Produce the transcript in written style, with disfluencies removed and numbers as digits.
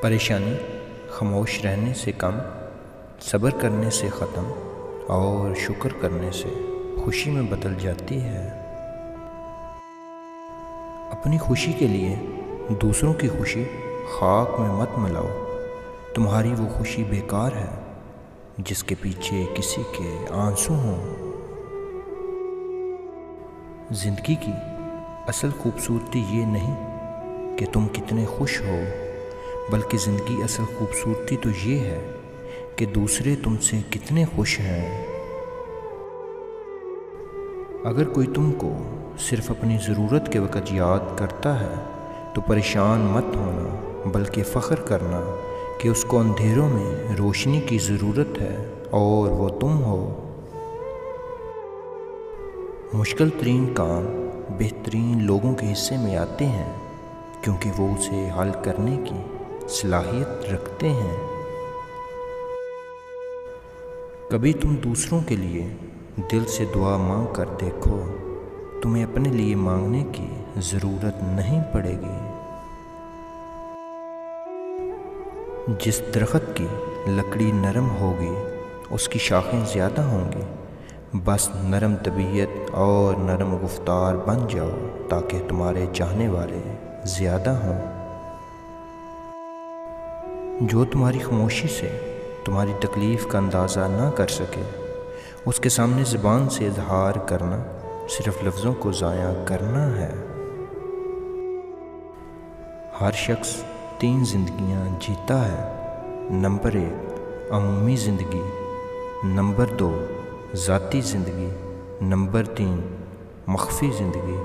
پریشانی خاموش رہنے سے کم، صبر کرنے سے ختم اور شکر کرنے سے خوشی میں بدل جاتی ہے۔ اپنی خوشی کے لیے دوسروں کی خوشی خاک میں مت ملاؤ۔ تمہاری وہ خوشی بیکار ہے جس کے پیچھے کسی کے آنسو ہوں۔ زندگی کی اصل خوبصورتی یہ نہیں کہ تم کتنے خوش ہو، بلکہ زندگی اصل خوبصورتی تو یہ ہے کہ دوسرے تم سے کتنے خوش ہیں۔ اگر کوئی تم کو صرف اپنی ضرورت کے وقت یاد کرتا ہے تو پریشان مت ہونا، بلکہ فخر کرنا کہ اس کو اندھیروں میں روشنی کی ضرورت ہے اور وہ تم ہو۔ مشکل ترین کام بہترین لوگوں کے حصے میں آتے ہیں کیونکہ وہ اسے حل کرنے کی صلاحیت رکھتے ہیں۔ کبھی تم دوسروں کے لیے دل سے دعا مانگ کر دیکھو، تمہیں اپنے لیے مانگنے کی ضرورت نہیں پڑے گی۔ جس درخت کی لکڑی نرم ہوگی اس کی شاخیں زیادہ ہوں گی۔ بس نرم طبیعت اور نرم گفتار بن جاؤ تاکہ تمہارے چاہنے والے زیادہ ہوں۔ جو تمہاری خاموشی سے تمہاری تکلیف کا اندازہ نہ کر سکے، اس کے سامنے زبان سے اظہار کرنا صرف لفظوں کو ضائع کرنا ہے۔ ہر شخص 3 زندگیاں جیتا ہے۔ نمبر 1 عمومی زندگی، نمبر 2 ذاتی زندگی، نمبر 3 مخفی زندگی۔